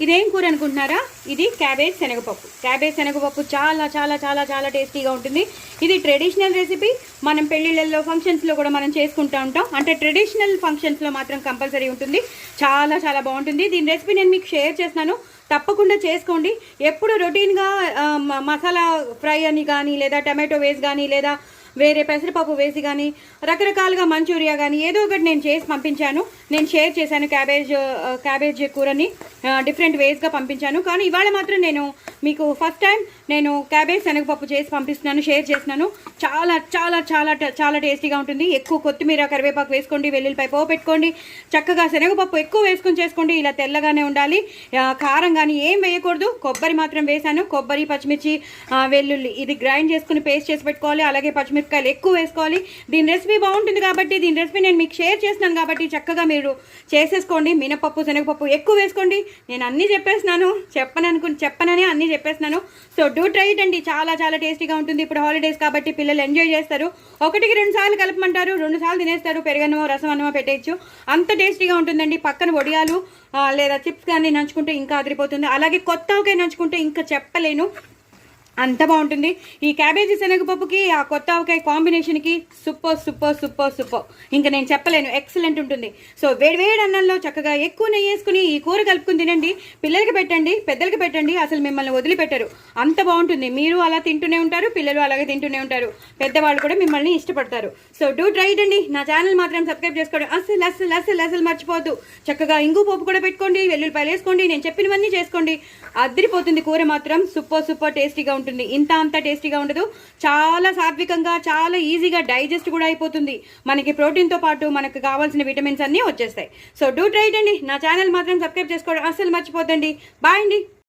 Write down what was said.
ఇదేం కూర అనుకుంటున్నారా? ఇది క్యాబేజ్ శనగపప్పు. క్యాబేజ్ శనగపప్పు చాలా చాలా చాలా చాలా టేస్టీగా ఉంటుంది. ఇది ట్రెడిషనల్ రెసిపీ. మనం పెళ్ళిళ్ళల్లో ఫంక్షన్స్లో కూడా మనం చేసుకుంటూ ఉంటాం. అంటే ట్రెడిషనల్ ఫంక్షన్స్లో మాత్రం కంపల్సరీ ఉంటుంది. చాలా చాలా బాగుంటుంది. దీని రెసిపీ నేను మీకు షేర్ చేస్తున్నాను, తప్పకుండా చేసుకోండి. ఎప్పుడు రొటీన్గా మసాలా ఫ్రై అని కానీ, లేదా టమాటో వేసి కానీ, లేదా వేరే పెసరపప్పు వేసి కానీ, రకరకాలుగా మంచూరియా కానీ ఏదో ఒకటి నేను చేసి పంపించాను. నేను షేర్ చేశాను క్యాబేజ్ కూరని డిఫరెంట్ వేస్గా పంపించాను. కానీ ఇవాళ మాత్రం నేను మీకు ఫస్ట్ టైం నేను క్యాబేజ్ శనగపప్పు చేసి పంపిస్తున్నాను, షేర్ చేస్తున్నాను. చాలా చాలా చాలా చాలా టేస్టీగా ఉంటుంది. ఎక్కువ కొత్తిమీర కరివేపాకు వేసుకోండి, వెల్లుల్లిపాయ పోపు పెట్టుకోండి. చక్కగా శనగపప్పు ఎక్కువ వేసుకొని చేసుకోండి. ఇలా తెల్లగానే ఉండాలి. కారం కానీ ఏం వేయకూడదు. కొబ్బరి మాత్రం వేసాను. కొబ్బరి, పచ్చిమిర్చి, వెల్లుల్లి ఇది గ్రైండ్ చేసుకుని పేస్ట్ చేసి పెట్టుకోవాలి. అలాగే పచ్చిమిరపకాయలు ఎక్కువ వేసుకోవాలి. దీని రెసిపీ బాగుంటుంది కాబట్టి, దీని రెసిపీ నేను మీకు షేర్ చేస్తున్నాను కాబట్టి చక్కగా మీరు చేసేసుకోండి. మినపప్పు, శనగపప్పు ఎక్కువ వేసుకోండి. నేను అన్నీ చెప్పేస్తున్నాను, చెప్పననే అన్నీ చెప్పేస్తున్నాను. సో డూ ట్రై ఇట్ అండి. చాలా చాలా టేస్టీగా ఉంటుంది. ఇప్పుడు హాలిడేస్ కాబట్టి పిల్లలు ఎంజాయ్ చేస్తారు. 1-2 సార్లు కలపమంటారు, 2 సార్లు తినేస్తారు. పెరుగన్నమో రసం అన్నమో పెట్టేయచ్చు. అంత టేస్టీగా ఉంటుందండి. పక్కన వడియాలు లేదా చిప్స్ కానీ నంచుకుంటే ఇంకా అదిరిపోతుంది. అలాగే కొత్త ఆవకాయ నంచుకుంటే ఇంకా చెప్పలేను, అంత బాగుంటుంది. ఈ క్యాబేజీ శనగపప్పుకి ఆ కొత్త ఆవకాయ కాంబినేషన్కి సూపర్ సూపర్ సూపర్ సూపర్, ఇంకా నేను చెప్పలేను, ఎక్సలెంట్ ఉంటుంది. సో వేడివేడి అన్నంలో చక్కగా ఎక్కువ నెయ్యి వేసుకుని ఈ కూర కలుపుకుని తినండి. పిల్లలకి పెట్టండి, పెద్దలకి పెట్టండి, అసలు మిమ్మల్ని వదిలిపెట్టరు. అంత బాగుంటుంది. మీరు అలా తింటూనే ఉంటారు, పిల్లలు అలాగే తింటూనే ఉంటారు, పెద్దవాళ్ళు కూడా మిమ్మల్ని ఇష్టపడతారు. సో డూ ట్రై ఇట్ అండి. నా ఛానల్ మాత్రం సబ్స్క్రైబ్ చేసుకోండి. అసలు అసలు అసలు అసలు మర్చిపోవద్దు. చక్కగా ఇంగు పోపు కూడా పెట్టుకోండి, వెల్లుల్లిపాయలు వేసుకోండి, నేను చెప్పినవన్నీ చేసుకోండి. అదిరిపోతుంది. కూర మాత్రం సూపర్ సూపర్ టేస్టీగా ఉంటుంది. అంత టేస్టీగా ఉండదు. చాలా సాత్వికంగా, చాలా ఈజీగా డైజెస్ట్ కూడా అయిపోతుంది. మనకి ప్రోటీన్తో పాటు మనకు కావాల్సిన విటమిన్స్ అన్నీ వచ్చేస్తాయి. సో డూ ట్రై ఇట్ అండి. నా ఛానల్ మాత్రం సబ్స్క్రైబ్ చేసుకోవడం అస్సలు మర్చిపోద్దండి. బాయ్ అండి.